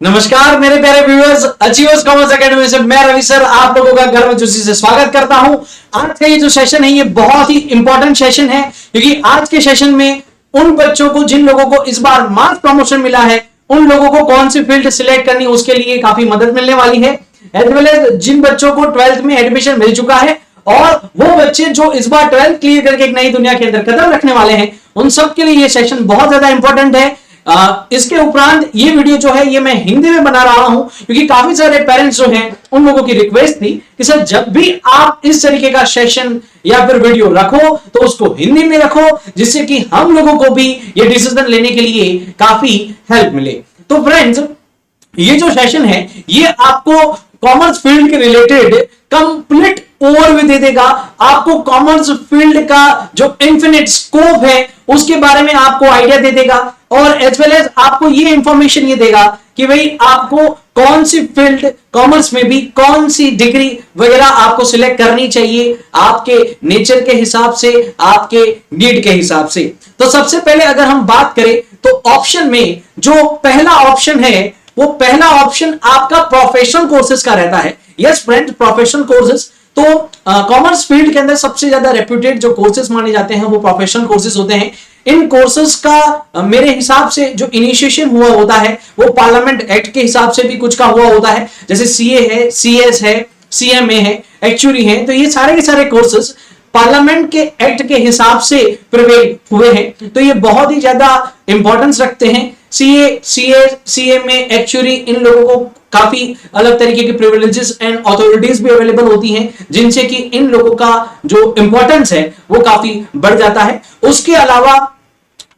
नमस्कार मेरे प्यारे व्यूअर्स, अचीवर्स कॉमर्स एकेडमी से मैं रवि सर आप लोगों का गर्म जोशी से स्वागत करता हूं। आज का ये जो सेशन है ये बहुत ही इंपॉर्टेंट सेशन है, क्योंकि आज के सेशन में उन बच्चों को जिन लोगों को इस बार मास प्रमोशन मिला है उन लोगों को कौन सी फील्ड सिलेक्ट करनी उसके लिए काफी मदद मिलने वाली है। एज वेल एज जिन बच्चों को 12th में एडमिशन मिल चुका है और वो बच्चे जो इस बार 12th क्लियर करके एक नई दुनिया के अंदर कदम रखने वाले हैं, उन सब के लिए ये सेशन बहुत ज्यादा इंपॉर्टेंट है। इसके उपरांत ये वीडियो जो है ये मैं हिंदी में बना रहा हूं, क्योंकि काफी सारे पेरेंट्स जो हैं उन लोगों की रिक्वेस्ट थी कि सर जब भी आप इस तरीके का सेशन या फिर वीडियो रखो तो उसको हिंदी में रखो, जिससे कि हम लोगों को भी ये डिसीजन लेने के लिए काफी हेल्प मिले। तो फ्रेंड्स, ये जो सेशन है ये आपको कॉमर्स फील्ड के रिलेटेड कंप्लीट ओवरव्यू दे देगा। आपको कॉमर्स फील्ड का जो इन्फिनिट स्कोप है उसके बारे में आपको आइडिया दे देगा, और एज वेल एज आपको ये इंफॉर्मेशन ये देगा कि भाई आपको कौन सी फील्ड कॉमर्स में भी कौन सी डिग्री वगैरह आपको सिलेक्ट करनी चाहिए आपके नेचर के हिसाब से, आपके नीड के हिसाब से। तो सबसे पहले अगर हम बात करें तो ऑप्शन में जो पहला ऑप्शन है वो पहला ऑप्शन आपका प्रोफेशनल कोर्सेज का रहता है। यस फ्रेंड, प्रोफेशनल कोर्सेज तो कॉमर्स फील्ड के अंदर सबसे ज्यादा रेप्यूटेड जो कोर्सेज माने जाते हैं वो प्रोफेशनल कोर्सेज होते हैं। इन कोर्सेज का मेरे हिसाब से जो इनिशिएशन हुआ होता है वो पार्लियामेंट एक्ट के हिसाब से भी कुछ का हुआ होता है, जैसे सीए है, सीएस है, सीएमए है, एक्चुअरी है। तो ये सारे के सारे कोर्सेज पार्लियामेंट के एक्ट के हिसाब से प्रिवेल हुए हैं, तो ये बहुत ही ज्यादा इंपॉर्टेंस रखते हैं। सीए, सीएमए, एक्चुअरी, इन लोगों को काफी अलग तरीके के प्रिविलेजेस एंड अथॉरिटीज भी अवेलेबल होती हैं, जिनसे कि इन लोगों का जो इंपॉर्टेंस है वो काफी बढ़ जाता है। उसके अलावा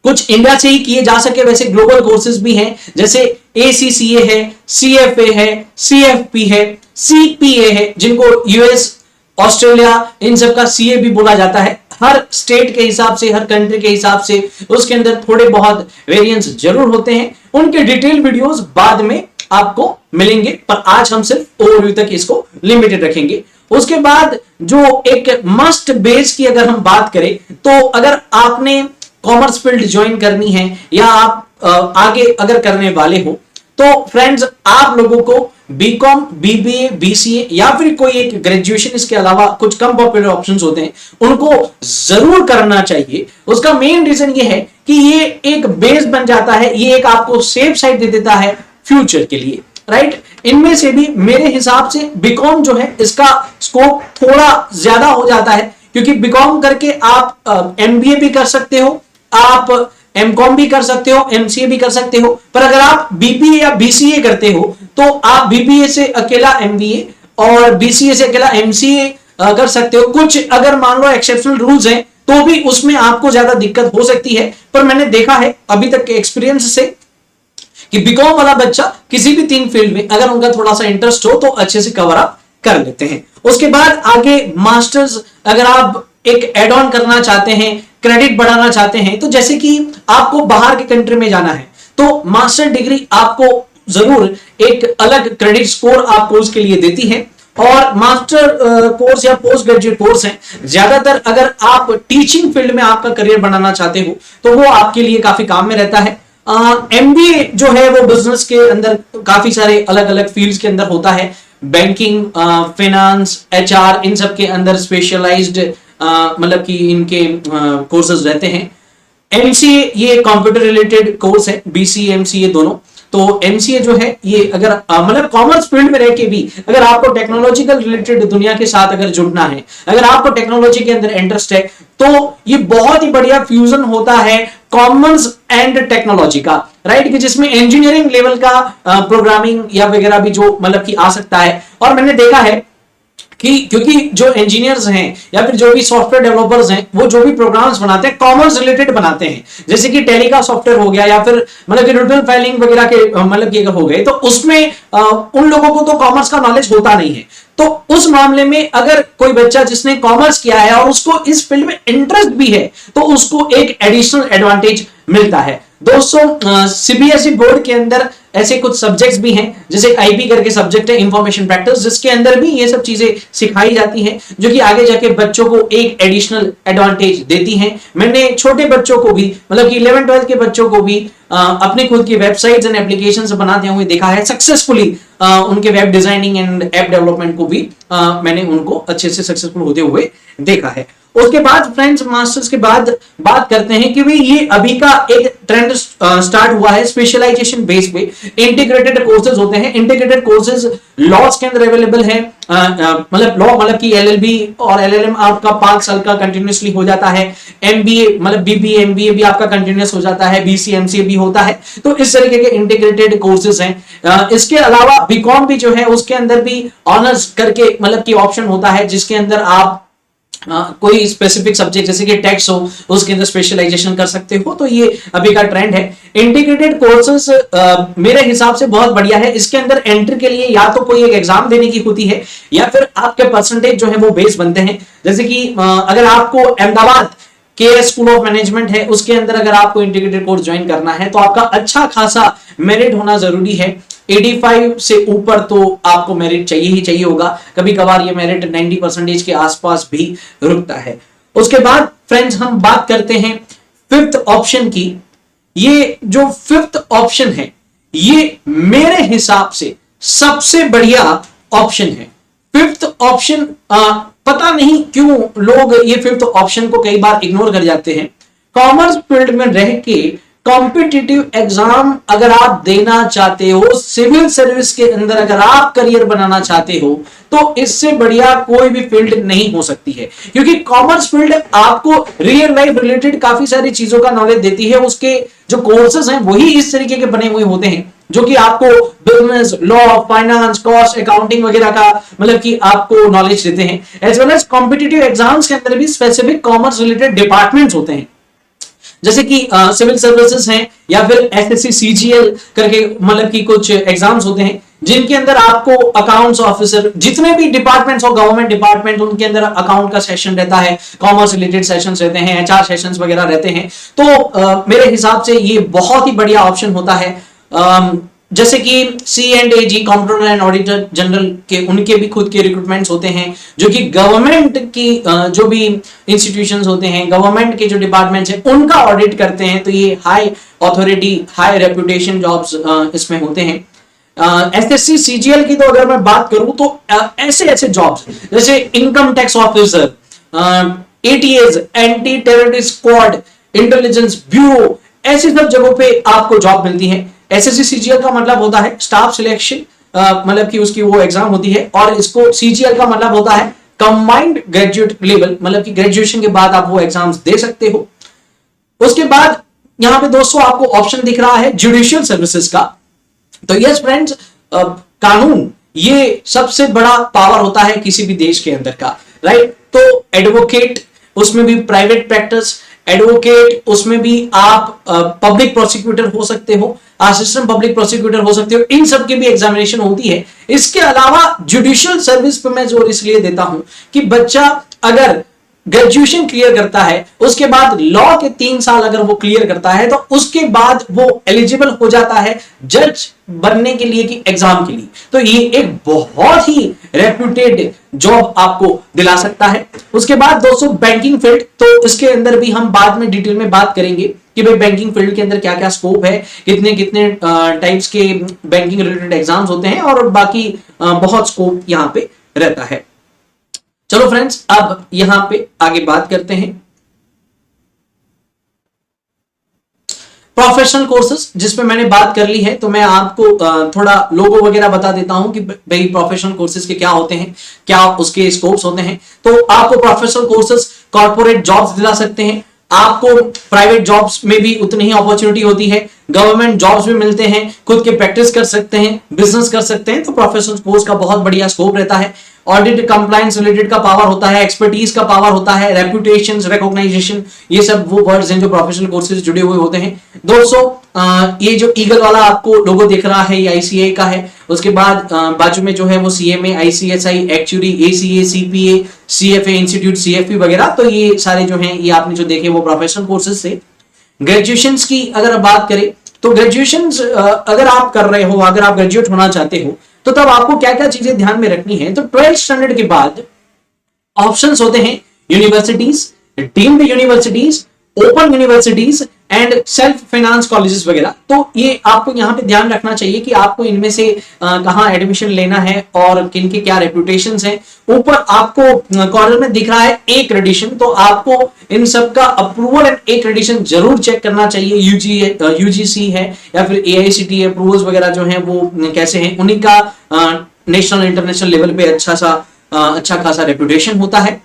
कुछ इंडिया से ही किए जा सके वैसे ग्लोबल कोर्सेज भी हैं, जैसे एसीसीए है, सीएफए है, सीएफपी है, सीपीए है, जिनको यूएस, ऑस्ट्रेलिया, इन सब का सीए भी बोला जाता है। हर स्टेट के हिसाब से, हर कंट्री के हिसाब से उसके अंदर थोड़े बहुत वेरिएंस जरूर होते हैं। उनके डिटेल वीडियोस बाद में आपको मिलेंगे, पर आज हम सिर्फ ओवरव्यू तक इसको लिमिटेड रखेंगे। उसके बाद जो एक मस्ट बेस की अगर हम बात करें तो अगर आपने कॉमर्स फील्ड ज्वाइन करनी है या आप आगे अगर करने वाले हो तो फ्रेंड्स आप लोगों को बीकॉम, बीबीए, बीसीए या फिर कोई एक ग्रेजुएशन, इसके अलावा कुछ कम पॉपुलर ऑप्शंस होते हैं, उनको जरूर करना चाहिए। उसका मेन रीजन ये है कि ये एक बेस बन जाता है, ये एक आपको सेफ साइड दे देता है फ्यूचर के लिए, राइट। इनमें से भी मेरे हिसाब से बीकॉम जो है इसका स्कोप थोड़ा ज्यादा हो जाता है, क्योंकि बीकॉम करके आप एमबीए भी कर सकते हो, आप एमकॉम भी कर सकते हो, एमसीए भी कर सकते हो। पर अगर आप बीबीए या बीसीए करते हो तो आप बीबीए से अकेला एमबीए और बीसीए से अकेला एमसीए कर सकते हो। कुछ अगर मान लो एक्सेप्शनल रूल्स हैं तो भी उसमें आपको ज्यादा दिक्कत हो सकती है, पर मैंने देखा है अभी तक के एक्सपीरियंस से कि बीकॉम वाला बच्चा किसी भी 3 फील्ड में अगर उनका थोड़ा सा इंटरेस्ट हो तो अच्छे से कवर अप कर लेते हैं। उसके बाद आगे मास्टर्स, अगर आप एक एड ऑन करना चाहते हैं, क्रेडिट बढ़ाना चाहते हैं, तो जैसे कि आपको बाहर के कंट्री में जाना है तो मास्टर डिग्री आपको जरूर एक अलग क्रेडिट स्कोर आपको उसके लिए देती है। और मास्टर कोर्स या पोस्ट ग्रेजुएट कोर्स है, ज्यादातर अगर आप टीचिंग फील्ड में आपका करियर बनाना चाहते हो तो वो आपके लिए काफी काम में रहता है। एमबीए जो है वो बिजनेस के अंदर काफी सारे अलग अलग फील्ड्स के अंदर होता है, बैंकिंग, फाइनेंस, एचआर, इन सब के अंदर स्पेशलाइज्ड मतलब कि इनके कोर्सेज रहते हैं। एमसीए ये कंप्यूटर रिलेटेड कोर्स है, बीसीए एमसीए दोनों। तो एमसीए जो है ये अगर मतलब कॉमर्स फील्ड में रह के भी अगर आपको टेक्नोलॉजिकल रिलेटेड दुनिया के साथ अगर जुड़ना है, अगर आपको टेक्नोलॉजी के अंदर इंटरेस्ट है, तो ये बहुत ही बढ़िया फ्यूजन होता है कॉमर्स एंड टेक्नोलॉजी का, राइट, कि जिसमें इंजीनियरिंग लेवल का प्रोग्रामिंग या वगैरह भी जो मतलब कि आ सकता है। और मैंने देखा है कि क्योंकि जो इंजीनियर्स हैं या फिर जो भी सॉफ्टवेयर डेवलपर्स हैं वो जो भी प्रोग्राम्स बनाते हैं कॉमर्स रिलेटेड बनाते हैं, जैसे कि टैली का सॉफ्टवेयर हो गया या फिर मतलब कि रिटर्न फाइलिंग वगैरह के मतलब कि अगर हो गए तो उसमें उन लोगों को तो कॉमर्स का नॉलेज होता नहीं है। तो उस मामले में अगर कोई बच्चा जिसने कॉमर्स किया है और उसको इस फील्ड में इंटरेस्ट भी है तो उसको एक एडिशनल एडवांटेज मिलता है। दोस्तों सीबीएसई बोर्ड के अंदर ऐसे कुछ सब्जेक्ट्स भी हैं, जैसे आईपी करके सब्जेक्ट है, इंफॉर्मेशन प्रैक्टिस, जिसके अंदर भी ये सब चीजें सिखाई जाती हैं, जो कि आगे जाके बच्चों को एक एडिशनल एडवांटेज देती हैं। मैंने छोटे बच्चों को भी, मतलब कि 11-12 के बच्चों को भी अपने खुद की वेबसाइट्स एंड एप्लीकेशंस बनाते हुए देखा है सक्सेसफुली। उनके web designing and app development को भी मैंने उनको अच्छे से सक्सेसफुल होते हुए देखा है। उसके बाद फ्रेंड्स, मास्टर्स के बाद बात करते हैं कि भाई ये अभी का एक ट्रेंड स्टार्ट हुआ है स्पेशलाइजेशन बेस पे। इंटीग्रेटेड कोर्सेज होते हैं, इंटीग्रेटेड कोर्सेज लॉज के अंदर अवेलेबल है, मतलब लॉ मतलब कि एलएलबी और एलएलएम आपका 5 साल का कंटिन्यूसली हो जाता है, एमबीए मतलब बीबीए एमबीए भी आपका कंटिन्यूस हो जाता है, बीसीए एमसीए भी होता है। तो इस तरीके के इंटीग्रेटेड कोर्सेज हैं। इसके अलावा बीकॉम भी जो है उसके अंदर भी ऑनर्स करके मतलब कि ऑप्शन होता है, जिसके अंदर आप कोई स्पेसिफिक सब्जेक्ट जैसे कि टैक्स हो उसके अंदर स्पेशलाइजेशन कर सकते हो। तो ये अभी का ट्रेंड है। इंटीग्रेटेड कोर्सेज मेरे हिसाब से बहुत बढ़िया है। इसके अंदर एंट्री के लिए या तो कोई एक एग्जाम देने की होती है या फिर आपके परसेंटेज जो है वो बेस बनते हैं। जैसे कि अगर आपको अहमदाबाद के स्कूल ऑफ मैनेजमेंट है उसके अंदर अगर आपको इंटीग्रेटेड कोर्स ज्वाइन करना है तो आपका अच्छा खासा मेरिट होना जरूरी है। 85 से ऊपर तो आपको मेरिट चाहिए ही चाहिए होगा। कभी कभार ये मेरिट 90% के आसपास भी रुकता है। उसके बाद फ्रेंड्स हम बात करते हैं फिफ्थ ऑप्शन की। ये जो फिफ्थ ऑप्शन है ये मेरे हिसाब से सबसे बढ़िया ऑप्शन है। फिफ्थ ऑप्शन पता नहीं क्यों लोग ये फिफ्थ ऑप्शन को कई बार इग्नोर कर जाते हैं। कॉमर्स फील्ड में रह के कॉम्पिटिटिव एग्जाम अगर आप देना चाहते हो, सिविल सर्विस के अंदर अगर आप करियर बनाना चाहते हो, तो इससे बढ़िया कोई भी फील्ड नहीं हो सकती है। क्योंकि कॉमर्स फील्ड आपको रियल लाइफ रिलेटेड काफी सारी चीजों का नॉलेज देती है। उसके जो कोर्सेज हैं वही इस तरीके के बने हुए होते हैं जो कि आपको business, law, finance, cost, accounting वगैरह का मतलब कि आपको नॉलेज देते हैं। As well as competitive exams के अंदर भी स्पेसिफिक कॉमर्स रिलेटेड डिपार्टमेंट्स होते हैं, जैसे कि सिविल सर्विसेज हैं या फिर एसएससी सीजीएल करके मतलब कि कुछ एग्जाम्स होते हैं जिनके अंदर आपको अकाउंट्स ऑफिसर, जितने भी डिपार्टमेंट्स और गवर्नमेंट डिपार्टमेंट उनके अंदर अकाउंट का सेशन रहता है, कॉमर्स रिलेटेड सेशंस रहते हैं, एचआर सेशंस वगैरह रहते हैं। तो मेरे हिसाब से ये बहुत ही बढ़िया ऑप्शन होता है। जैसे कि C&AG controller and auditor general के उनके भी खुद के रिक्रूटमेंट्स होते हैं, जो कि गवर्नमेंट की जो भी इंस्टीट्यूशंस होते हैं, गवर्नमेंट के जो डिपार्टमेंट्स हैं उनका ऑडिट करते हैं। तो ये high authority, high reputation jobs इसमें होते हैं। एसएससी सीजीएल की तो अगर मैं बात करूं तो ऐसे ऐसे जॉब्स जैसे income tax officer, ATS, anti terrorist squad, intelligence bureau, ऐसी सब जगहों पे आपको जॉब मिलती है। एसएससी सीजीएल का मतलब होता है स्टाफ सिलेक्शन, मतलब कि उसकी वो एग्जाम होती है, और इसको सीजीएल का मतलब होता है कंबाइंड ग्रेजुएट लेवल, मतलब कि ग्रेजुएशन के बाद आप वो एग्जाम्स दे सकते हो। उसके बाद यहां पे दोस्तों आपको ऑप्शन दिख रहा है जुडिशियल सर्विसेज का। तो यस फ्रेंड्स, कानून ये सबसे बड़ा पावर होता है किसी भी देश के अंदर का, राइट। तो एडवोकेट, उसमें भी प्राइवेट प्रैक्टिस एडवोकेट, उसमें भी आप पब्लिक प्रोसिक्यूटर हो सकते हो, असिस्टेंट पब्लिक प्रोसिक्यूटर हो सकते हो, इन सब की भी एग्जामिनेशन होती है। इसके अलावा जुडिशियल सर्विस पे मैं जोर इसलिए देता हूं कि बच्चा अगर ग्रेजुएशन क्लियर करता है, उसके बाद लॉ के 3 साल अगर वो क्लियर करता है, तो उसके बाद वो एलिजिबल हो जाता है जज बनने के लिए कि एग्जाम के लिए। तो ये एक बहुत ही रेप्यूटेड जॉब आपको दिला सकता है। उसके बाद दोस्तों बैंकिंग फील्ड, तो इसके अंदर भी हम बाद में डिटेल में बात करेंगे कि भाई बैंकिंग फील्ड के अंदर क्या क्या स्कोप है, कितने कितने टाइप्स के बैंकिंग रिलेटेड एग्जाम्स होते हैं, और बाकी बहुत स्कोप यहाँ पे रहता है। चलो फ्रेंड्स, अब यहां पे आगे बात करते हैं प्रोफेशनल कोर्सेज, जिसमें मैंने बात कर ली है। तो मैं आपको थोड़ा लोगो वगैरह बता देता हूं कि भाई प्रोफेशनल कोर्सेज के क्या होते हैं, क्या उसके स्कोप्स होते हैं। तो आपको प्रोफेशनल कोर्सेज कॉर्पोरेट जॉब्स दिला सकते हैं, आपको प्राइवेट जॉब्स में भी उतनी ही अपॉर्चुनिटी होती है, गवर्नमेंट जॉब्स भी मिलते हैं, खुद के प्रैक्टिस कर सकते हैं, बिजनेस कर सकते हैं। तो प्रोफेशनल कोर्स का बहुत बढ़िया स्कोप रहता है। ऑडिट कंप्लायंस रिलेटेड का पावर होता है, एक्सपर्टीज का पावर होता है, रेपुटेशन, रिकॉग्नाइजेशन, ये सब वो वर्ड्स हैं जो प्रोफेशनल कोर्सेज जुड़े हुए होते हैं। दोस्तों ये जो ईगल वाला आपको लोगो दिख रहा है ये आईसीए का है। उसके बाद बाजू में जो है वो CMA, ICSI, actually, ACA, CPA, CFA institute, CFP वगैरह। तो ये सारे जो हैं ये आपने जो देखे वो प्रोफेशनल कोर्सेज से। ग्रेजुएशन की अगर बात करें तो ग्रेजुएशन अगर आप कर रहे हो, अगर आप ग्रेजुएट होना चाहते हो, तो तब आपको क्या क्या चीजें ध्यान में रखनी है। तो 12th स्टैंडर्ड के बाद ऑप्शंस होते हैं universities, deemed universities, open universities and self finance colleges वगैरह। तो ये आपको यहाँ पे ध्यान रखना चाहिए कि आपको इनमें से कहाँ एडमिशन लेना है और किन के क्या रेपुटेशंस हैं। ऊपर आपको कॉर्नर में दिख रहा है एक्रेडिशन, तो आपको इन सब का अप्रूवल एंड एक्रेडिशन जरूर चेक करना चाहिए। यूजीसी है या फिर एआईसीटी अप्रूवल्स वगैरह जो हैं वो कैसे हैं, उन्हीं का नेशनल इंटरनेशनल लेवल पे अच्छा खासा रेपुटेशन होता है।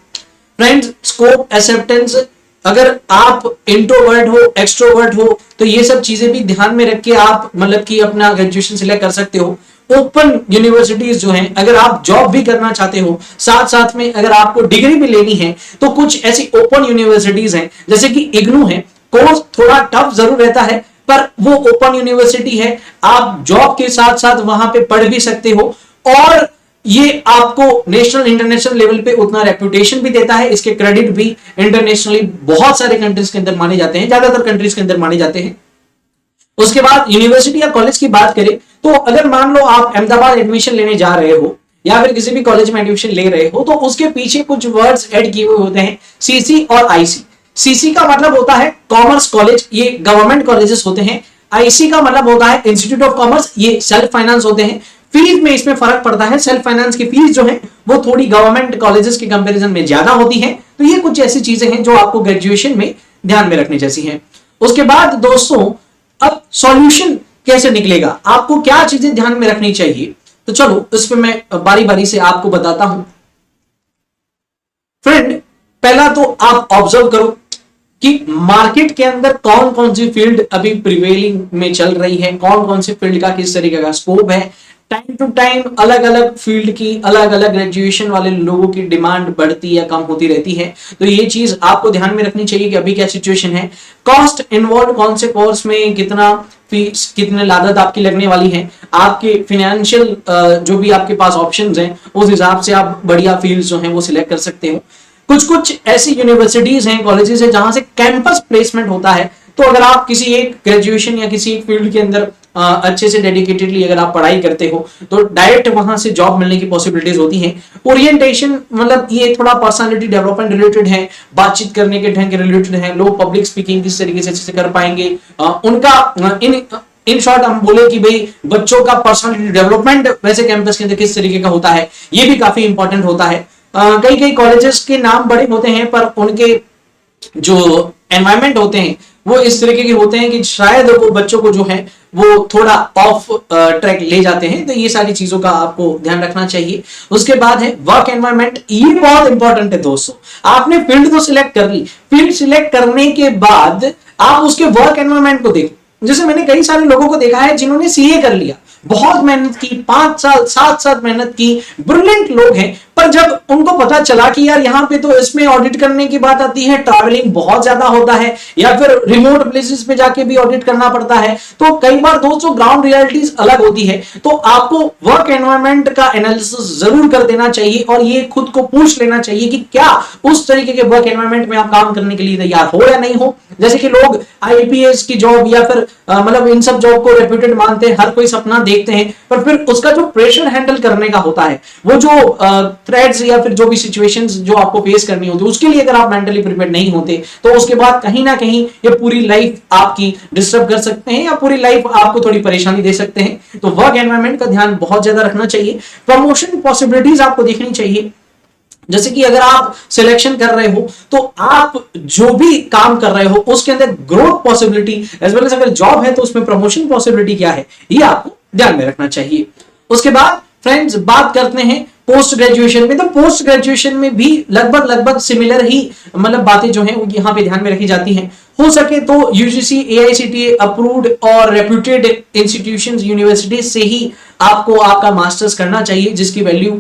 फ्रेंड्स, स्कोप, एक्सेप्टेंस, अगर आप इंट्रोवर्ट हो, एक्सट्रोवर्ट हो, तो ये सब चीजें भी ध्यान में रख के आप मतलब कि अपना ग्रेजुएशन सिलेक्ट कर सकते हो। ओपन यूनिवर्सिटीज जो हैं, अगर आप जॉब भी करना चाहते हो, साथ साथ में अगर आपको डिग्री भी लेनी है, तो कुछ ऐसी ओपन यूनिवर्सिटीज हैं जैसे कि इग्नू है। कोर्स थोड़ा टफ जरूर रहता है पर वो ओपन यूनिवर्सिटी है, आप जॉब के साथ साथ वहां पे पढ़ भी सकते हो और ये आपको नेशनल इंटरनेशनल लेवल पे उतना रेपुटेशन भी देता है। इसके क्रेडिट भी इंटरनेशनली बहुत सारे कंट्रीज के अंदर माने जाते हैं, ज्यादातर कंट्रीज के अंदर माने जाते हैं। उसके बाद यूनिवर्सिटी या कॉलेज की बात करें तो अगर मान लो आप अहमदाबाद एडमिशन लेने जा रहे हो या फिर किसी भी कॉलेज में एडमिशन ले रहे हो, तो उसके पीछे कुछ वर्ड्स ऐड किए हुए होते हैं, सीसी और आईसी। सीसी का मतलब होता है कॉमर्स कॉलेज, ये गवर्नमेंट कॉलेजेस होते हैं। आईसी का मतलब होता है इंस्टीट्यूट ऑफ कॉमर्स, ये सेल्फ फाइनेंस होते हैं। फीस में इसमें फर्क पड़ता है, सेल्फ फाइनेंस की फीस जो है वो थोड़ी गवर्नमेंट कॉलेजेस के कंपैरिजन में ज्यादा होती है। तो ये कुछ ऐसी चीजें हैं जो आपको ग्रेजुएशन में ध्यान में रखनी जैसी हैं। उसके बाद दोस्तों, अब सॉल्यूशन कैसे निकलेगा, आपको क्या चीजें ध्यान में रखनी चाहिए, तो चलो इस पे मैं बारी बारी से आपको बताता हूं। फ्रेंड, पहला तो आप ऑब्जर्व करो कि मार्केट के अंदर कौन कौन सी फील्ड अभी प्रिवेलिंग में चल रही है, कौन कौन सी फील्ड का किस तरीके का स्कोप है। टाइम टू टाइम अलग अलग फील्ड की अलग अलग ग्रेजुएशन वाले लोगों की डिमांड बढ़ती या कम होती रहती है। तो ये चीज आपको ध्यान में रखनी चाहिए कि अभी क्या सिचुएशन है, कॉस्ट इन्वॉल्व कौन से कोर्स में, कितना फीस, कितने लागत आपकी लगने वाली है, आपके फाइनेंशियल जो भी आपके पास ऑप्शंस हैं उस हिसाब से आप बढ़िया फील्ड्स जो हैं वो सिलेक्ट कर सकते हो। कुछ कुछ ऐसी यूनिवर्सिटीज हैं, कॉलेजेस हैं जहां से कैंपस प्लेसमेंट होता है। तो अगर आप किसी एक ग्रेजुएशन या किसी एक फील्ड के अंदर अच्छे से डेडिकेटेडली अगर आप पढ़ाई करते हो तो डायरेक्ट वहां से जॉब मिलने की पॉसिबिलिटीज होती हैं। ओरिएंटेशन मतलब ये थोड़ा पर्सनालिटी डेवलपमेंट रिलेटेड है, बातचीत करने के ढंग के रिलेटेड है, लोग पब्लिक स्पीकिंग किस तरीके से अच्छे से कर पाएंगे, उनका इन शॉर्ट हम बोले कि भाई बच्चों का पर्सनालिटी डेवलपमेंट वैसे कैंपस के अंदर किस तरीके का होता है, ये भी काफी इंपॉर्टेंट होता है। कई कई कॉलेजेस के नाम बड़े होते हैं पर उनके जो एनवायरमेंट होते हैं वो इस तरीके के होते हैं कि शायद वो बच्चों को जो है वो थोड़ा ऑफ ट्रैक ले जाते हैं। तो ये सारी चीजों का आपको ध्यान रखना चाहिए। उसके बाद है वर्क एनवायरनमेंट, ये बहुत इंपॉर्टेंट है दोस्तों। आपने फील्ड तो सिलेक्ट कर ली, फील्ड सिलेक्ट करने के बाद आप उसके वर्क एनवायरनमेंट को देखो। जैसे मैंने कई सारे लोगों को देखा है जिन्होंने सीए कर लिया, बहुत मेहनत की, 5 साल 7 साल मेहनत की, ब्रिलियंट लोग हैं, पर जब उनको पता चला कि यार यहाँ पे तो इसमें ऑडिट करने की बात आती है, ट्रैवलिंग बहुत ज्यादा होता है या फिर रिमोट प्लेसेस पे जाके भी ऑडिट करना पड़ता है, तो कई बार दोस्तों ग्राउंड रियलिटीज अलग होती है। तो आपको वर्क एनवायरनमेंट का एनालिसिस जरूर कर देना चाहिए और ये खुद को पूछ लेना चाहिए कि क्या उस तरीके के वर्क एनवायरनमेंट में आप काम करने के लिए तैयार हो या नहीं हो। जैसे कि लोग आईपीएस की जॉब या फिर मतलब इन सब जॉब को रेप्यूटेड मानते हैं, हर कोई सपना देखते हैं, पर फिर उसका जो प्रेशर हैंडल करने का होता है, वो जो थ्रेड्स या फिर जो भी सिचुएशंस जो आपको फेस करनी होती है, उसके लिए अगर आप मेंटली प्रिपेयर नहीं होते तो उसके बाद कहीं ना कहीं ये पूरी लाइफ आपकी डिस्टर्ब कर सकते हैं या पूरी लाइफ आपको थोड़ी परेशानी दे सकते हैं। तो वर्क एनवायरनमेंट का ध्यान बहुत ज्यादा रखना चाहिए। प्रमोशन पॉसिबिलिटीज आपको देखनी चाहिए। जैसे कि अगर आप सिलेक्शन कर रहे हो तो आप जो भी काम कर रहे हो उसके अंदर growth possibility as well as अगर जॉब है तो उसमें प्रमोशन पॉसिबिलिटी क्या है, ये आपको ध्यान में रखना चाहिए। उसके बाद फ्रेंड्स बात करते हैं पोस्ट ग्रेजुएशन में। तो पोस्ट ग्रेजुएशन में भी लगभग सिमिलर ही मतलब बातें जो हैं वो यहाँ पे ध्यान में रखी जाती हैं। हो सके तो यूजीसी एआईसीटीई अप्रूव्ड और रेप्यूटेड इंस्टीट्यूशंस यूनिवर्सिटीज से ही आपको आपका मास्टर्स करना चाहिए, जिसकी वैल्यू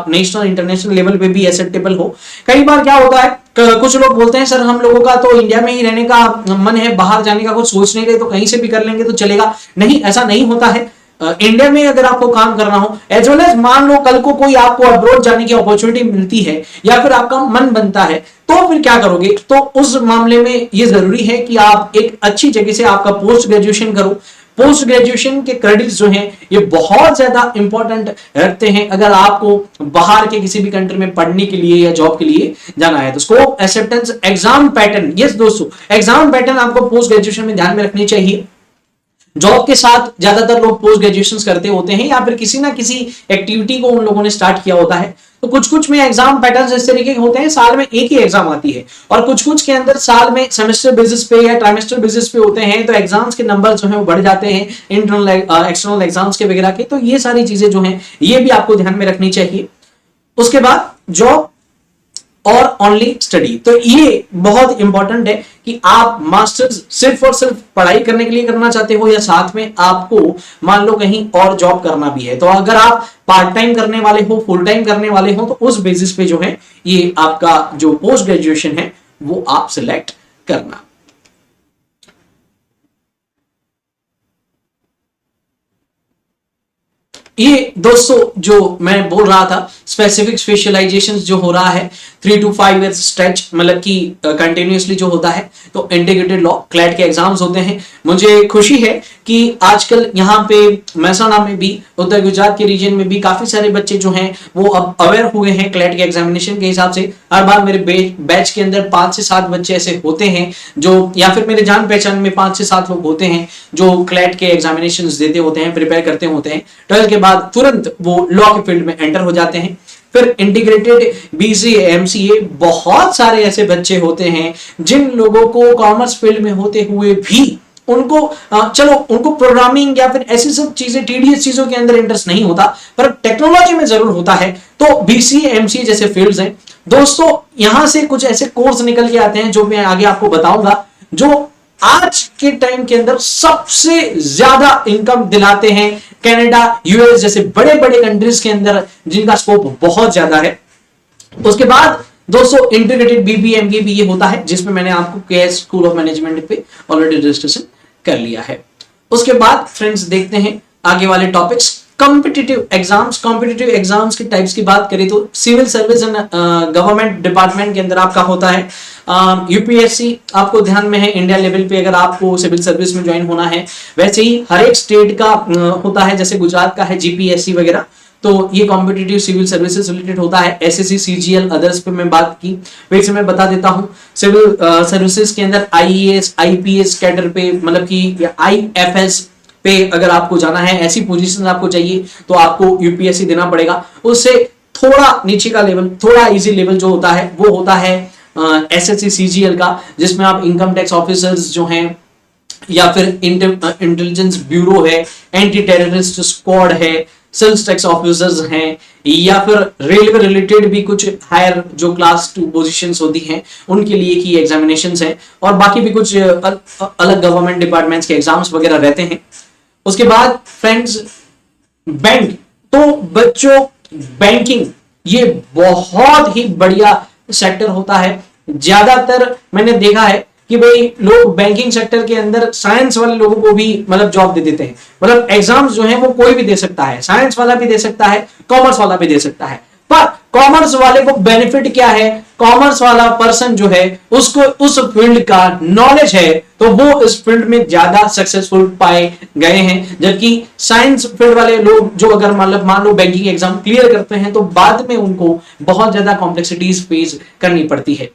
नेशनल इंटरनेशनल लेवल पे भी एक्सेप्टेबल हो। कई बार क्या होता है, कुछ लोग बोलते हैं सर हम लोगों का तो इंडिया में ही रहने का मन है, बाहर जाने का कुछ सोच नहीं रहे तो कहीं से भी कर लेंगे तो चलेगा। नहीं, ऐसा नहीं होता है। इंडिया में अगर आपको काम करना हो, एज वेल एज मान लो कल को कोई आपको अब्रॉड जाने की अपॉर्चुनिटी मिलती है या फिर आपका मन बनता है, तो फिर क्या करोगे? तो उस मामले में ये जरूरी है कि आप एक अच्छी जगह से आपका पोस्ट ग्रेजुएशन करो। पोस्ट ग्रेजुएशन के क्रेडिट्स जो हैं ये बहुत ज्यादा इंपॉर्टेंट रखते हैं अगर आपको बाहर के किसी भी कंट्री में पढ़ने के लिए या जॉब के लिए जाना है। तो scope, acceptance, exam pattern, yes दोस्तों, एग्जाम पैटर्न आपको पोस्ट ग्रेजुएशन में ध्यान में रखनी चाहिए। जॉब के साथ ज्यादातर लोग पोस्ट ग्रेजुएशन करते होते हैं या फिर किसी ना किसी एक्टिविटी को उन लोगों ने स्टार्ट किया होता है। तो कुछ कुछ में एग्जाम पैटर्न इस तरीके के होते हैं, साल में एक ही एग्जाम आती है, और कुछ कुछ के अंदर साल में सेमेस्टर बेसिस पे या ट्राइमेस्टर बेसिस पे होते हैं, तो एग्जाम्स के नंबर जो है वो बढ़ जाते हैं, इंटरनल एक्सटर्नल एग्जाम्स के वगैरह के। तो ये सारी चीजें जो हैं ये भी आपको ध्यान में रखनी चाहिए। उसके बाद जॉब और ओनली स्टडी, तो ये बहुत इंपॉर्टेंट है कि आप मास्टर्स सिर्फ और सिर्फ पढ़ाई करने के लिए करना चाहते हो या साथ में आपको मान लो कहीं और जॉब करना भी है। तो अगर आप पार्ट टाइम करने वाले हो, फुल टाइम करने वाले हो, तो उस बेसिस पे जो है ये आपका जो पोस्ट ग्रेजुएशन है वो आप सिलेक्ट करना। ये दोस्तों जो मैं बोल रहा था स्पेसिफिक स्पेशलाइजेशंस जो हो रहा है 3 to 5 इयर्स स्ट्रेच, मतलब कि कंटिन्यूअसली जो होता है, तो इंटीग्रेटेड लॉ क्लैट के एग्जाम्स होते हैं। मुझे खुशी है कि आजकल यहाँ पे महसाना में भी, उत्तर गुजरात के रीजन में भी काफी सारे बच्चे जो हैं वो अब अवेयर हुए हैं क्लैट के एग्जामिनेशन के हिसाब से। हर बार मेरे बैच के अंदर 5 से 7 बच्चे ऐसे होते हैं जो, या फिर मेरे जान पहचान में 5 से 7 लोग होते हैं जो क्लैट के एग्जामिनेशन देते होते हैं, प्रिपेयर करते होते हैं। 12 के बाद तुरंत वो लॉ के फील्ड में एंटर हो जाते हैं। फिर इंटीग्रेटेड बीसीए, एमसीए, बहुत सारे ऐसे बच्चे होते हैं जिन लोगों को कॉमर्स फील्ड में होते हुए भी उनको चलो उनको प्रोग्रामिंग या फिर ऐसी सब चीजें, टीडीएस चीजों के अंदर इंटरेस्ट नहीं होता, पर टेक्नोलॉजी में जरूर होता है। तो बीसीए, एमसीए जैसे फील्ड्स हैं दोस्तों, यहां से कुछ ऐसे कोर्स निकल के आते हैं जो मैं आगे आपको बताऊंगा, जो आज के टाइम के अंदर सबसे ज्यादा इनकम दिलाते हैं। कनाडा, यूएस जैसे बड़े बड़े कंट्रीज के अंदर जिनका स्कोप बहुत ज्यादा है। उसके बाद दोस्तों इंटीग्रेटेड बीबीए, एमबीए होता है, जिसमें मैंने आपको केएस स्कूल ऑफ मैनेजमेंट पे ऑलरेडी रजिस्ट्रेशन कर लिया है। उसके बाद फ्रेंड्स देखते हैं आगे वाले topics. Competitive exams, competitive exams के टाइप्स की बात करें तो civil service and government department के अंदर आपका होता है यूपीएससी, आपको ध्यान में है इंडिया लेवल पे अगर आपको सिविल सर्विस में ज्वाइन होना है। वैसे ही हर एक स्टेट का होता है, जैसे गुजरात का है जीपीएससी वगैरह, तो ये कॉम्पिटिटिव सिविल सर्विसेज रिलेटेड होता है। एसएससी, सीजीएल, अदर्स पे मैं बात की, वैसे मैं बता देता हूँ। सिविल सर्विसेज के अंदर आईएएस, आईपीएस कैडर पे, मतलब कि आईएफएस पे अगर आपको जाना है, ऐसी पोजीशन आपको चाहिए, तो आपको यूपीएससी देना पड़ेगा। उससे थोड़ा नीचे का लेवल, थोड़ा इजी लेवल जो होता है वो होता है एसएससी, सीजीएल का, जिसमें आप इनकम टैक्स ऑफिसर्स जो हैं, या फिर इंटेलिजेंस ब्यूरो है, एंटी टेररिस्ट स्क्वाड है, सेल्स टैक्स ऑफिसर्स हैं, या फिर रेलवे रिलेटेड भी कुछ हायर जो क्लास 2 पोजीशंस होती हैं उनके लिए की एग्जामिनेशंस हैं, और बाकी भी कुछ अलग गवर्नमेंट डिपार्टमेंट्स के एग्जाम्स वगैरह रहते हैं। उसके बाद फ्रेंड्स बैंक, तो बच्चों बैंकिंग ये बहुत ही बढ़िया सेक्टर होता है। ज्यादातर मैंने देखा है कि भाई लोग बैंकिंग सेक्टर के अंदर साइंस वाले लोगों को भी मतलब जॉब दे देते हैं, मतलब एग्जाम्स जो है वो कोई भी दे सकता है, साइंस वाला भी दे सकता है, कॉमर्स वाला भी दे सकता है। पर कॉमर्स वाले को बेनिफिट क्या है, कॉमर्स वाला पर्सन जो है उसको उस फील्ड का नॉलेज है, तो वो इस फील्ड में ज्यादा सक्सेसफुल पाए गए हैं। जबकि साइंस फील्ड वाले लोग जो अगर मान लो बैंकिंग एग्जाम क्लियर करते हैं तो बाद में उनको बहुत ज्यादा कॉम्प्लेक्सिटीज फेस करनी पड़ती है।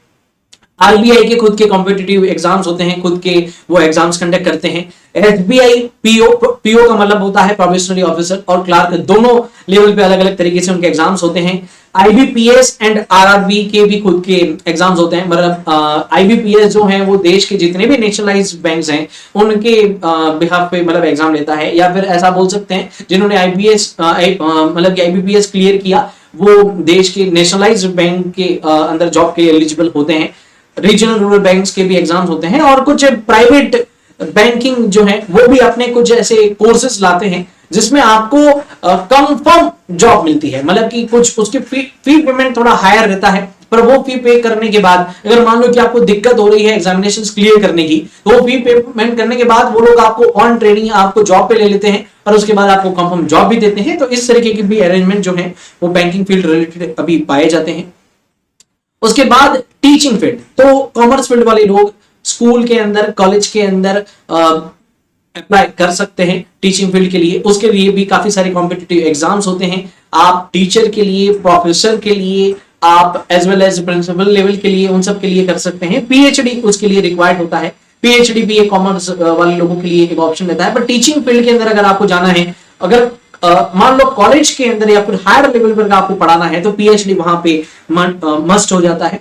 आरबीआई के खुद के कॉम्पिटिटिव एग्जाम्स होते हैं, खुद के वो एग्जाम्स कंडक्ट करते हैं। एसबीआई पीओ, पीओ का मतलब होता है प्रोबेशनरी ऑफिसर और क्लार्क, दोनों लेवल पे अलग अलग तरीके से उनके एग्जाम्स होते हैं। आईबीपीएस एंड आरआरबी के भी खुद के एग्जाम्स होते हैं, मतलब आईबीपीएस जो है वो देश के जितने भी नेशनलाइज्ड बैंक्स हैं उनके बिहाफ पे मतलब एग्जाम लेता है, या फिर ऐसा बोल सकते हैं जिन्होंने आईबीएस मतलब आईबीपीएस क्लियर किया वो देश के नेशनलाइज्ड बैंक के अंदर जॉब के एलिजिबल होते हैं। रीजनल रूरल बैंक्स के भी एग्जाम्स होते हैं, और कुछ प्राइवेट बैंकिंग जो है वो भी अपने कुछ ऐसे कोर्सेज लाते हैं जिसमें आपको कंफर्म जॉब मिलती है, मतलब कि कुछ उसके फी पेमेंट थोड़ा हायर रहता है, पर वो फी पे करने के बाद अगर मान लो कि आपको दिक्कत हो रही है एग्जामिनेशंस क्लियर करने की, तो वो फी पेमेंट करने के बाद वो लोग आपको ऑन ट्रेनिंग आपको जॉब पे ले लेते हैं और उसके बाद आपको कंफर्म जॉब भी देते हैं। तो इस तरीके की भी अरेंजमेंट जो है वो बैंकिंग फील्ड रिलेटेड अभी पाए जाते हैं। उसके बाद टीचिंग फील्ड, तो कॉमर्स फील्ड वाले लोग स्कूल के अंदर, कॉलेज के अंदर अप्लाई कर सकते हैं टीचिंग फील्ड के लिए। उसके लिए भी काफी सारे कॉम्पिटिटिव एग्जाम्स होते हैं। आप टीचर के लिए, प्रोफेसर के लिए, आप as well as principal level के लिए, उन सब के लिए कर सकते हैं। पीएचडी उसके लिए रिक्वायर्ड होता है। पीएचडी भी एक कॉमर्स वाले लोगों के लिए एक ऑप्शन रहता है। पर टीचिंग फील्ड के अंदर अगर आपको जाना है, अगर मान लो कॉलेज के अंदर या फिर हायर लेवल पर आपको पढ़ाना है, तो पीएचडी वहां पे मस्ट हो जाता है।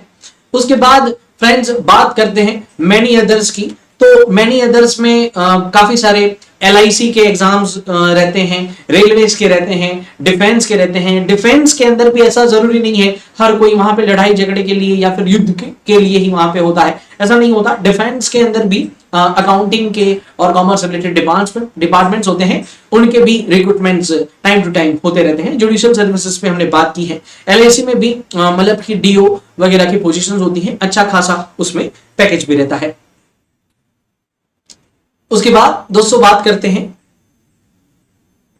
उसके बाद फ्रेंड्स बात करते हैं मैनी अदर्स की। तो मैनी अदर्स में काफी सारे एलआईसी के एग्जाम्स रहते हैं, रेलवेज के रहते हैं, डिफेंस के रहते हैं। डिफेंस के अंदर भी ऐसा जरूरी नहीं है हर कोई वहां पे लड़ाई झगड़े के लिए या फिर युद्ध के लिए ही वहां पे होता है, ऐसा नहीं होता। डिफेंस के अंदर भी अकाउंटिंग के और कॉमर्स रिलेटेड डिपार्टमेंट्स होते हैं, उनके भी रिक्रूटमेंट्स टाइम टू टाइम होते रहते हैं। जुडिशियल सर्विसेज पे हमने बात की है। एलआईसी में भी मतलब कि डीओ वगैरह की पोजीशंस होती हैं, अच्छा खासा उसमें पैकेज भी रहता है। उसके बाद दोस्तों बात करते हैं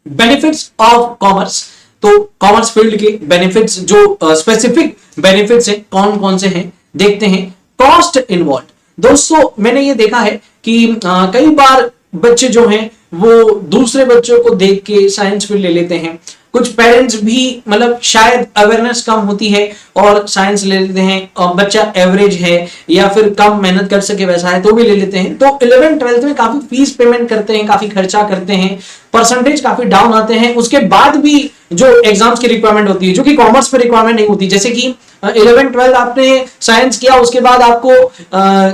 बेनिफिट्स ऑफ कॉमर्स। तो कॉमर्स फील्ड के बेनिफिट्स, जो स्पेसिफिक बेनिफिट्स हैं, कौन कौन से हैं देखते हैं। कॉस्ट इन्वॉल्व, दोस्तों मैंने ये देखा है कि कई बार बच्चे जो हैं वो दूसरे बच्चों को देख के साइंस फील्ड ले लेते हैं। कुछ पेरेंट्स भी मतलब शायद अवेयरनेस कम होती है और साइंस ले लेते हैं, और बच्चा एवरेज है या फिर कम मेहनत कर सके वैसा है तो भी ले लेते हैं। तो 11th-12th में काफी फीस पेमेंट करते हैं, काफी खर्चा करते हैं, परसेंटेज काफी डाउन आते हैं। उसके बाद भी जो एग्जाम्स की रिक्वायरमेंट होती है, जो कि कॉमर्स पर रिक्वायरमेंट नहीं होती, जैसे कि 11th-12th आपने साइंस किया, उसके बाद आपको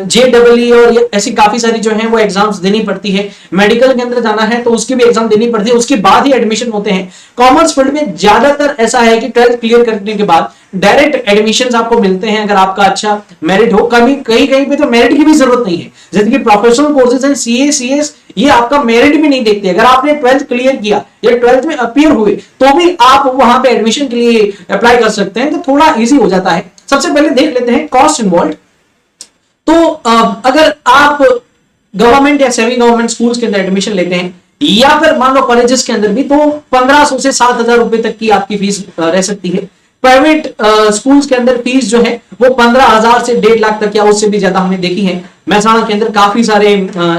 JEE और ऐसी काफी सारी जो है वो एग्जाम्स देनी पड़ती है। मेडिकल के अंदर जाना है तो उसकी भी एग्जाम देनी पड़ती है, उसके बाद ही एडमिशन होते हैं। कॉमर्स फील्ड में ज्यादातर ऐसा है कि 12th क्लियर करने के बाद डायरेक्ट एडमिशंस आपको मिलते हैं अगर आपका अच्छा मेरिट हो। कहीं कहीं पे तो मेरिट की भी जरूरत नहीं है, जैसे कि प्रोफेशनल कोर्सेज हैं, सीए, सीएस, ये आपका मेरिट भी नहीं देखते। अगर आपने 12th क्लियर किया या 12th में अपीयर हुए तो भी आप वहां पे एडमिशन के लिए अप्लाई कर सकते हैं, तो थोड़ा इजी हो जाता है। सबसे पहले देख लेते हैं कॉस्ट इन्वॉल्व। तो अगर आप गवर्नमेंट या सेमी गवर्नमेंट स्कूल्स के अंदर एडमिशन लेते हैं या फिर मान लो कॉलेजेस के अंदर भी, तो 1500 से 7000 रुपए तक की आपकी फीस रह सकती है। प्राइवेट स्कूल्स के अंदर फीस जो है वो 15,000 से 1.5 लाख तक या उससे भी ज्यादा हमने देखी है। महसाणा के अंदर काफी सारे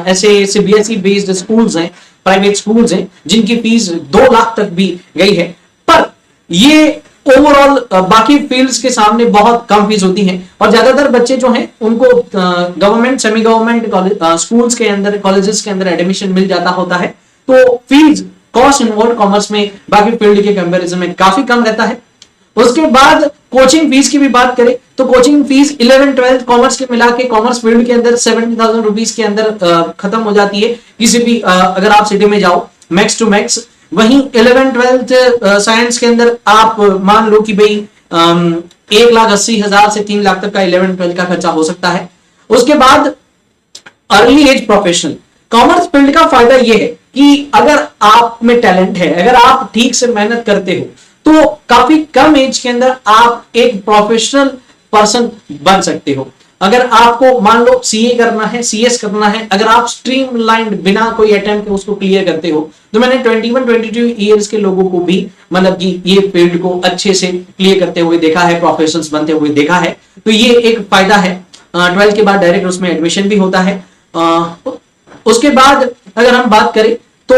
ऐसे सीबीएसई बेस्ड स्कूल्स हैं, प्राइवेट स्कूल्स हैं, जिनकी फीस 2 लाख तक भी गई है। पर ये ओवरऑल बाकी फील्ड्स के सामने बहुत कम फीस होती है और ज्यादातर बच्चे जो हैं उनको गवर्नमेंट, सेमी गवर्नमेंट स्कूल्स के अंदर, कॉलेजेस के अंदर एडमिशन मिल जाता होता है। तो फीस कॉस्ट इन्वॉल्व कॉमर्स में बाकी फील्ड के कंपैरिजन में काफी कम रहता है। उसके बाद कोचिंग फीस की भी बात करें तो कोचिंग फीस 11th-12th कॉमर्स के मिला के कॉमर्स फील्ड के अंदर 70,000 रुपीज के अंदर खत्म हो जाती है किसी भी अगर आप सिटी में जाओ मैक्स टू मैक्स। वहीं 11th-12th साइंस के अंदर आप मान लो कि भाई 1,80,000 से 3 लाख तक का 11th-12th का खर्चा हो सकता है। उसके बाद early age professional, commerce field का फायदा यह है कि अगर आप में टैलेंट है, अगर आप ठीक से मेहनत करते हो, तो काफी कम एज के अंदर आप एक प्रोफेशनल पर्सन बन सकते हो। अगर आपको मान लो सीए करना है, सीएस करना है, अगर आप स्ट्रीमलाइंड बिना कोई अटेम्प्ट के उसको क्लियर करते हो, तो मैंने 21-22 ईयर्स के लोगों को भी मतलब कि ये फील्ड को अच्छे से क्लियर करते हुए देखा है, प्रोफेशनल्स बनते हुए देखा है। तो ये एक फायदा है। 12th के बाद डायरेक्ट उसमें एडमिशन भी होता है। उसके बाद अगर हम बात करें तो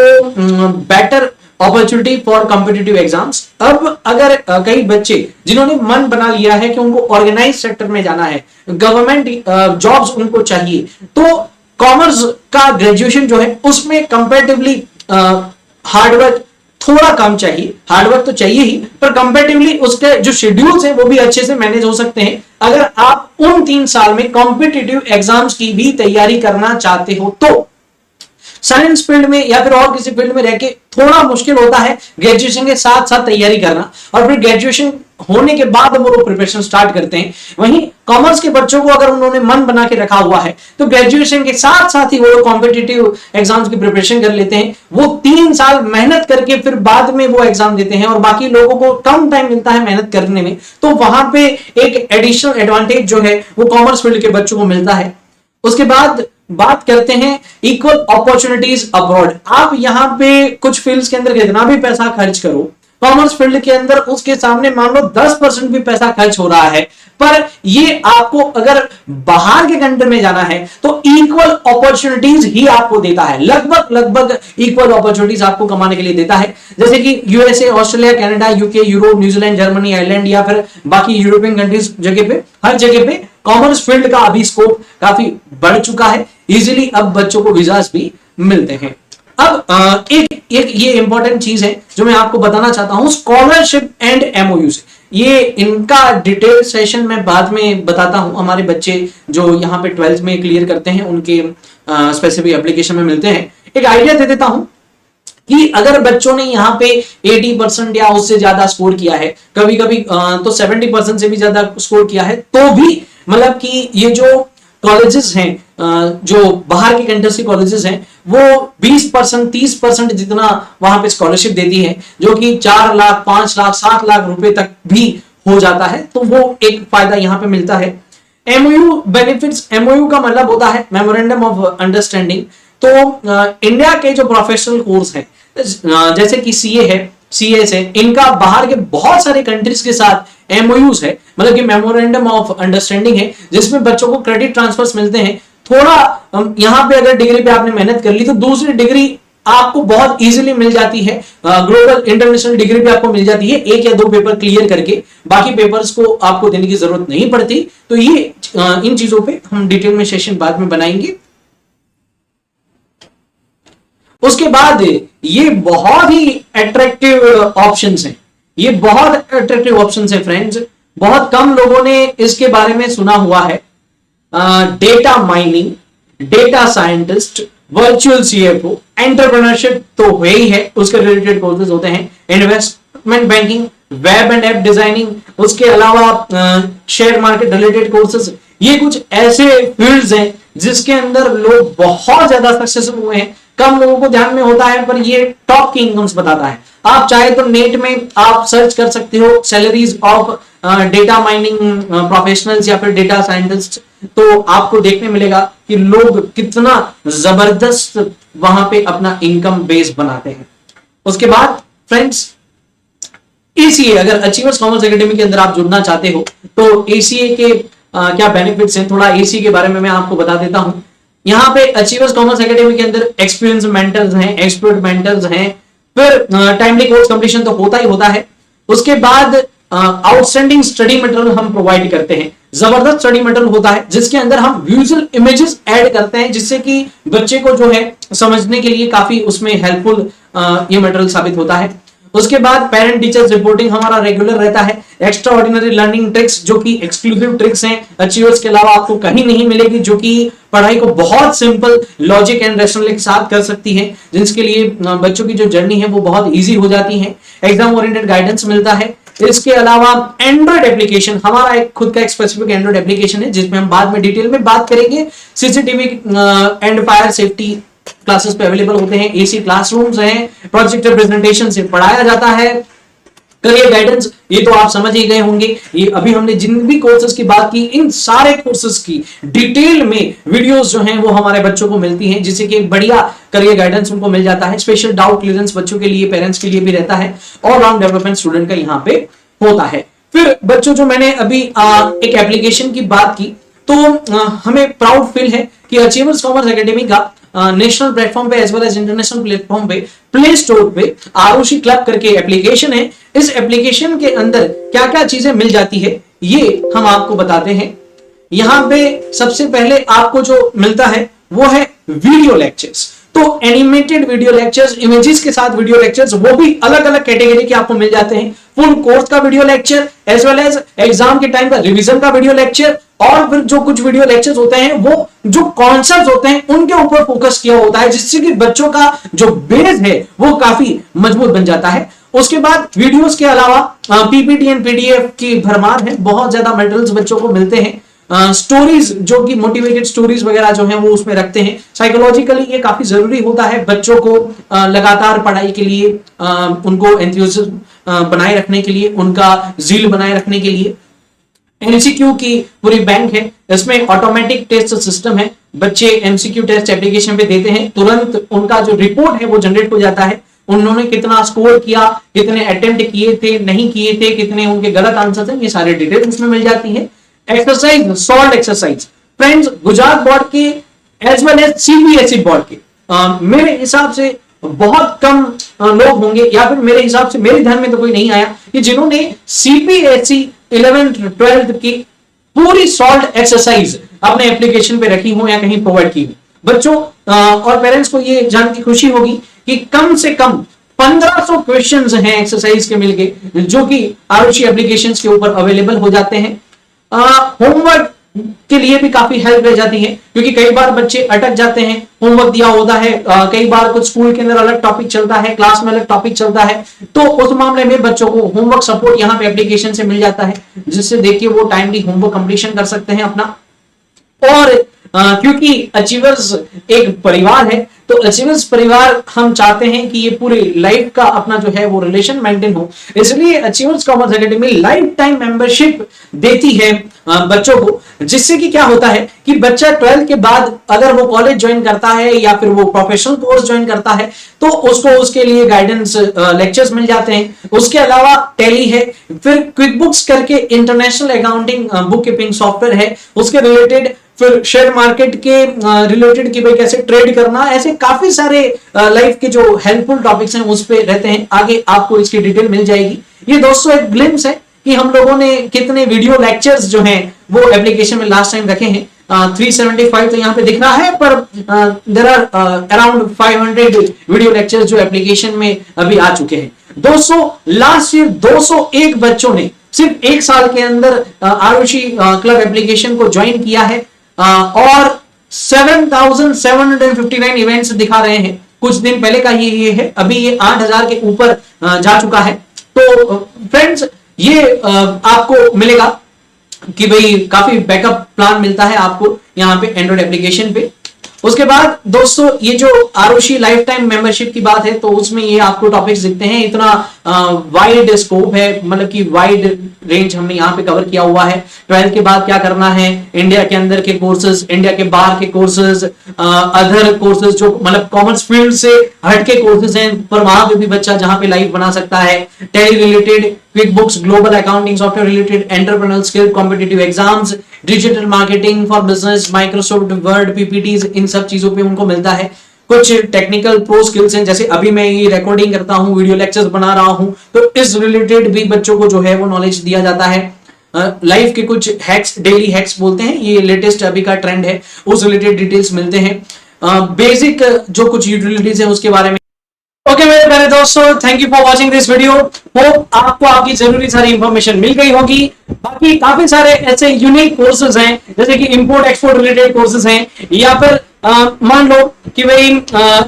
better opportunity for competitive exams. अब अगर कई बच्चे जिन्होंने मन बना लिया है कि उनको ऑर्गेनाइज सेक्टर में जाना है, गवर्नमेंट जॉब्स उनको चाहिए, तो कॉमर्स का ग्रेजुएशन जो है उसमें कंपैरेटिवली हार्डवर्क थोड़ा कम चाहिए। हार्डवर्क तो चाहिए ही, पर कंपैरेटिवली उसके जो शेड्यूल्स हैं वो भी अच्छे से मैनेज हो सकते हैं। अगर आप उन 3 साल में कॉम्पिटिटिव एग्जाम्स की भी तैयारी करना चाहते हो तो साइंस फील्ड में या फिर और किसी फील्ड में रह के थोड़ा मुश्किल होता है ग्रेजुएशन के साथ साथ तैयारी करना, और फिर ग्रेजुएशन होने के बाद वो प्रिपरेशन स्टार्ट करते हैं। वहीं कॉमर्स के बच्चों को अगर उन्होंने मन बना के रखा हुआ है तो ग्रेजुएशन के साथ साथ ही वो कॉम्पिटिटिव एग्जाम्स की प्रिपरेशन कर लेते हैं। वो 3 साल मेहनत करके फिर बाद में वो एग्जाम देते हैं, और बाकी लोगों को कम टाइम मिलता है मेहनत करने में, तो वहां पे एक एडिशनल एडवांटेज जो है वो कॉमर्स फील्ड के बच्चों को मिलता है। उसके बाद बात करते हैं इक्वल अपॉर्चुनिटीज अब्रॉड। आप यहां पे कुछ फील्ड्स के अंदर कितना भी पैसा खर्च करो, कॉमर्स फील्ड के अंदर उसके सामने मान लो 10% भी पैसा खर्च हो रहा है, पर ये आपको अगर बाहर के कंट्री में जाना है तो इक्वल अपॉर्चुनिटीज ही आपको देता है, लगभग इक्वल अपॉर्चुनिटीज आपको कमाने के लिए देता है। जैसे कि USA, Australia, Canada, UK, Europe, New Zealand, Germany, Ireland या फिर बाकी यूरोपियन कंट्रीज जगह पे, हर जगह पे कॉमर्स फील्ड का अभी स्कोप काफी बढ़ चुका है। इजीली अब बच्चों को वीजास भी मिलते हैं। अब एक ये इंपॉर्टेंट चीज है जो मैं आपको बताना चाहता हूं, स्कॉलरशिप एंड एमओयू से। ये इनका डिटेल सेशन मैं बाद में बताता हूं। हमारे बच्चे जो यहाँ पे 12th में क्लियर करते हैं उनके स्पेसिफिक एप्लीकेशन में मिलते हैं। एक आइडिया दे देता हूं कि अगर बच्चों ने यहाँ पे 80% या उससे ज्यादा स्कोर किया है, कभी कभी तो 70% से भी ज्यादा स्कोर किया है, तो भी मतलब कि ये जो कॉलेजेस हैं, जो बाहर के कंट्रीज के कॉलेजेस हैं, वो 20% 30% जितना वहां पे स्कॉलरशिप देती है, जो कि 4 लाख 5 लाख 7 लाख रुपए तक भी हो जाता है। तो वो एक फायदा यहाँ पे मिलता है। एमओयू बेनिफिट्स, एमओयू का मतलब होता है मेमोरेंडम ऑफ अंडरस्टैंडिंग। तो इंडिया के जो प्रोफेशनल कोर्स है जैसे कि सीए है, सीएस है, इनका बाहर के बहुत सारे कंट्रीज के साथ एमओयूज है, मतलब कि मेमोरेंडम ऑफ अंडरस्टैंडिंग है, जिसमें बच्चों को क्रेडिट ट्रांसफर्स मिलते हैं। थोड़ा यहाँ पे अगर डिग्री पे आपने मेहनत कर ली तो दूसरी डिग्री आपको बहुत इजीली मिल जाती है, ग्लोबल इंटरनेशनल डिग्री भी आपको मिल जाती है 1 या 2 पेपर क्लियर करके, बाकी पेपर्स को आपको देने की जरूरत नहीं पड़ती। तो ये इन चीजों पे हम डिटेल में सेशन बाद में बनाएंगे। उसके बाद ये बहुत ही अट्रैक्टिव ऑप्शंस हैं, ये बहुत अट्रैक्टिव ऑप्शंस हैं फ्रेंड्स, बहुत कम लोगों ने इसके बारे में सुना हुआ है। Data mining, data scientist, virtual CFO, entrepreneurship तो हुए ही है, उसके रिलेटेड कोर्सेज होते हैं, investment banking, web and app designing, उसके अलावा शेयर मार्केट रिलेटेड कोर्सेज। ये कुछ ऐसे फील्ड्स हैं जिसके अंदर लोग बहुत ज्यादा सक्सेसफुल हुए हैं। कम लोगों को ध्यान में होता है, पर ये टॉप की इनकम्स बताता है। आप चाहे तो नेट में आप सर्च कर सकते हो salaries of data mining professionals या फिर डेटा साइंटिस्ट, तो आपको देखने मिलेगा कि लोग कितना जबरदस्त वहां पे अपना इनकम बेस बनाते हैं। उसके बाद फ्रेंड्स एसीए, अगर अचीवर्स कॉमर्स एकेडमी के अंदर आप जुड़ना चाहते हो तो एसीए के क्या बेनिफिट्स हैं, थोड़ा एसीए के बारे में मैं आपको बता देता हूं। यहाँ पे अचीवर्स कॉमर्स एकेडमी के अंदर एक्सपीरियंस मेंटर्स हैं, एक्सपर्ट मेंटर्स हैं, फिर टाइमली कोर्स कंप्लीशन तो होता ही होता है। उसके बाद आउटस्टैंडिंग स्टडी मटेरियल हम प्रोवाइड करते हैं, जबरदस्त स्टडी मटेरियल होता है जिसके अंदर हम विजुअल इमेजेस ऐड करते हैं, जिससे कि बच्चे को जो है समझने के लिए काफी उसमें हेल्पफुल ये मटेरियल साबित होता है। उसके बाद पेरेंट टीचर्स रिपोर्टिंग हमारा रेगुलर रहता है। एक्स्ट्रा ऑर्डिनरी लर्निंग ट्रिक्स, जो कि एक्सक्लूसिव ट्रिक्स हैं, अचीवर्स के अलावा आपको कहीं नहीं मिलेगी, जो कि पढ़ाई को बहुत सिंपल लॉजिक एंड रैशनल के साथ कर सकती है, जिसके लिए बच्चों की जो जर्नी है वो बहुत इजी हो जाती है। एग्जाम ओरिएंटेड गाइडेंस मिलता है। इसके अलावा एंड्रॉइड एप्लीकेशन, हमारा एक खुद का एक स्पेसिफिक एंड्रॉइड एप्लीकेशन है जिसमें हम बाद में डिटेल में बात करेंगे। CCTV and fire safety classes पे अवेलेबल होते हैं, एसी क्लासरूम्स हैं, प्रोजेक्टर प्रेजेंटेशन से पढ़ाया जाता है। करियर गाइडेंस, ये तो आप समझ ही गए होंगे। ये अभी हमने जिन भी कोर्सेज की बात की, इन सारे कोर्सेज की डिटेल में वीडियोस जो हैं वो हमारे बच्चों को मिलती हैं, जिससे कि एक बढ़िया करियर गाइडेंस उनको मिल जाता है। स्पेशल डाउट क्लियरेंस बच्चों के लिए, पेरेंट्स के लिए भी रहता है। ऑल राउंड डेवलपमेंट स्टूडेंट का यहाँ पे होता है। फिर बच्चों, जो मैंने अभी एक एप्लीकेशन की बात की, तो हमें प्राउड फील है कि अचीवर्स कॉमर्स एकेडमी का नेशनल प्लेटफॉर्म पे as well as international platform पे प्ले स्टोर पे आरुषि क्लब करके एप्लीकेशन है। इस एप्लीकेशन के अंदर क्या क्या चीजें मिल जाती है ये हम आपको बताते हैं। यहां पे सबसे पहले आपको जो मिलता है वो है वीडियो लेक्चर्स। तो एनिमेटेड वीडियो लेक्चर्स, इमेजेस के साथ वीडियो लेक्चर्स, वो भी अलग अलग कैटेगरी के आपको मिल जाते हैं। फुल कोर्स का video lecture as well as exam के टाइम का रिवीजन का वीडियो लेक्चर, और फिर जो कुछ वीडियो लेक्चर्स होते हैं वो जो कॉन्सेप्ट्स होते हैं उनके ऊपर फोकस किया होता है, जिससे कि बच्चों का जो बेस है वो काफी मजबूत बन जाता है। उसके बाद वीडियोस के अलावा पीपीटी एंड पीडीएफ की भरमार है, बहुत ज्यादा मटेरियल्स बच्चों को मिलते हैं। स्टोरीज जो कि मोटिवेटेड स्टोरीज वगैरह जो हैं वो उसमें रखते हैं। साइकोलॉजिकली ये काफी जरूरी होता है बच्चों को लगातार पढ़ाई के लिए, उनको एंथुसियाज्म बनाए रखने के लिए, उनका जील बनाए रखने के लिए। एमसीक्यू की पूरी बैंक है, इसमें ऑटोमेटिक टेस्ट सिस्टम है। बच्चे एमसीक्यू टेस्ट एप्लीकेशन पे देते हैं, तुरंत उनका जो रिपोर्ट है वो जनरेट हो जाता है। उन्होंने कितना स्कोर किया, कितने अटेम्प्ट किए थे, नहीं किए थे, कितने उनके गलत आंसर थे, ये सारी डिटेल उसमें मिल जाती है। Exercise, solve exercise friends, Gujarat board के as well as CBSE board के मेरे हिसाब से बहुत कम लोग होंगे, या फिर मेरे हिसाब से मेरे ध्यान में तो कोई नहीं आया कि जिन्होंने सीबीएसई 11th 12th की पूरी सॉल्व एक्सरसाइज अपने एप्लीकेशन पे रखी हो या कहीं प्रोवाइड की हो। बच्चों और पेरेंट्स को ये जान की खुशी होगी कि कम से कम 1500 क्वेश्चंस हैं एक्सरसाइज के मिलके, जो कि आरुषि एप्लीकेशंस के ऊपर अवेलेबल हो जाते हैं। होमवर्क के लिए भी काफी हेल्प रह जाती है, क्योंकि कई बार बच्चे अटक जाते हैं, होमवर्क दिया होता है, कई बार कुछ स्कूल के अंदर अलग टॉपिक चलता है, क्लास में अलग टॉपिक चलता है, तो उस मामले में बच्चों को होमवर्क सपोर्ट यहाँ पे एप्लीकेशन से मिल जाता है, जिससे देखिए वो टाइमली होमवर्क कंप्लीशन कर सकते हैं अपना। और क्योंकि अचीवर्स एक परिवार है, तो अचीवर्स परिवार हम चाहते हैं कि ये पूरी लाइफ का अपना जो है वो रिलेशन मेंटेन हो, इसलिए achievers commerce academy life time membership देती है बच्चों को, जिससे कि क्या होता है कि बच्चा 12th के बाद अगर वो कॉलेज ज्वाइन करता है या फिर वो प्रोफेशनल कोर्स ज्वाइन करता है, तो उसको उसके लिए गाइडेंस लेक्चर्स मिल जाते हैं। उसके अलावा टैली है, फिर क्विक बुक्स करके international accounting book keeping software है, उसके रिलेटेड फिर शेयर मार्केट के रिलेटेड कि भाई कैसे ट्रेड करना, ऐसे काफी सारे लाइफ के जो हेल्पफुल टॉपिक्स हैं उस पे रहते हैं। आगे आपको इसकी डिटेल मिल जाएगी। ये दोस्तों एक ग्लिम्स है कि हम लोगों ने कितने वीडियो लेक्चर्स जो हैं वो एप्लीकेशन में लास्ट टाइम रखे हैं। 375 तो यहाँ पे दिख रहा है, पर there are around 500 video lectures जो एप्लीकेशन में अभी आ चुके हैं। 200 लास्ट ईयर 201 बच्चों ने सिर्फ एक साल के अंदर आरुषि क्लब एप्लीकेशन को ज्वाइन किया है, और 7,759 इवेंट्स दिखा रहे हैं। कुछ दिन पहले का ही ये है, अभी ये 8,000 के ऊपर जा चुका है। तो फ्रेंड्स ये आपको मिलेगा कि भाई काफी बैकअप प्लान मिलता है आपको यहाँ पे एंड्रॉइड एप्लीकेशन पे। उसके बाद दोस्तों ये जो आरुषि लाइफ टाइम मेंबरशिप की बात है, तो उसमें ये आपको टॉपिक्स दिखते हैं। इतना वाइड स्कोप है, मतलब कि वाइड रेंज हमने यहाँ पे कवर किया हुआ है। 12th के बाद क्या करना है, इंडिया के अंदर के कोर्सेज, इंडिया के बाहर के कोर्सेज, अदर कोर्सेज जो मतलब कॉमर्स फील्ड से हटके कोर्सेज हैं, पर वहां पे भी बच्चा जहां पे लाइफ बना सकता है। Tally related, QuickBooks, global accounting software related, entrepreneurial skill, competitive exams, digital marketing for business, Microsoft Word, PPTs, इन सब चीजों पे उनको मिलता है। कुछ टेक्निकल प्रो स्किल्स हैं, जैसे अभी मैं ये रिकॉर्डिंग करता हूँ, वीडियो लेक्चर्स बना रहा हूँ, तो इस रिलेटेड भी बच्चों को जो है वो नॉलेज दिया जाता है। लाइफ के कुछ हैक्स, डेली हैक्स बोलते हैं, ये लेटेस्ट अभी का ट्रेंड है, उस रिलेटेड डिटेल्स मिलते हैं। बेसिक जो कुछ यूटिलिटीज है उसके बारे में। ओके मेरे प्यारे दोस्तों, thank you for watching this video. Hope आपको आपकी जरूरी सारी इंफॉर्मेशन मिल गई होगी। बाकी काफी सारे ऐसे यूनिक कोर्सेज हैं, जैसे कि इंपोर्ट एक्सपोर्ट रिलेटेड कोर्सेज हैं, या फिर मान लो कि भाई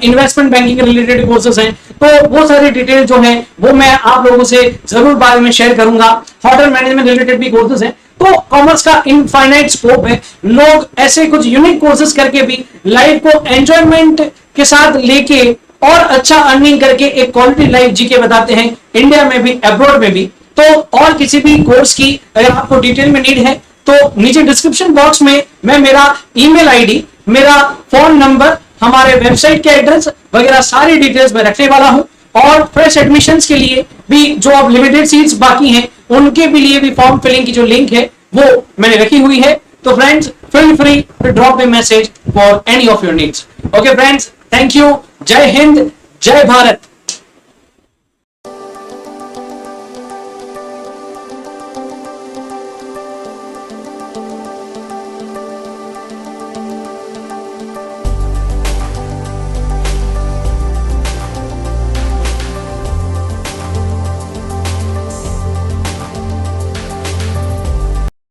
इन्वेस्टमेंट बैंकिंग रिलेटेड कोर्सेज हैं, तो वो सारी डिटेल जो है वो मैं आप लोगों से जरूर बाद में शेयर करूंगा। होटल मैनेजमेंट रिलेटेड भी कोर्सेज हैं, तो कॉमर्स का इनफाइनाइट स्कोप है। लोग ऐसे कुछ यूनिक कोर्सेज करके भी लाइफ को एंजॉयमेंट के साथ लेके और अच्छा अर्निंग करके एक क्वालिटी लाइफ जी के बताते हैं, इंडिया में भी अब्रॉड में भी। तो और किसी भी कोर्स की अगर आपको डिटेल में नीड है, तो नीचे डिस्क्रिप्शन बॉक्स में मैं मेरा ईमेल आईडी, मेरा फोन नंबर, हमारे वेबसाइट के एड्रेस वगैरह सारी डिटेल्स में रखने वाला हूं। और फ्रेश एडमिशंस के लिए भी जो अब लिमिटेड सीट्स बाकी हैं, उनके भी लिए भी फॉर्म फिलिंग की जो लिंक है वो मैंने रखी हुई है। तो friends feel free to drop a message for any of your needs. Okay friends, thank you. जय हिंद, जय भारत।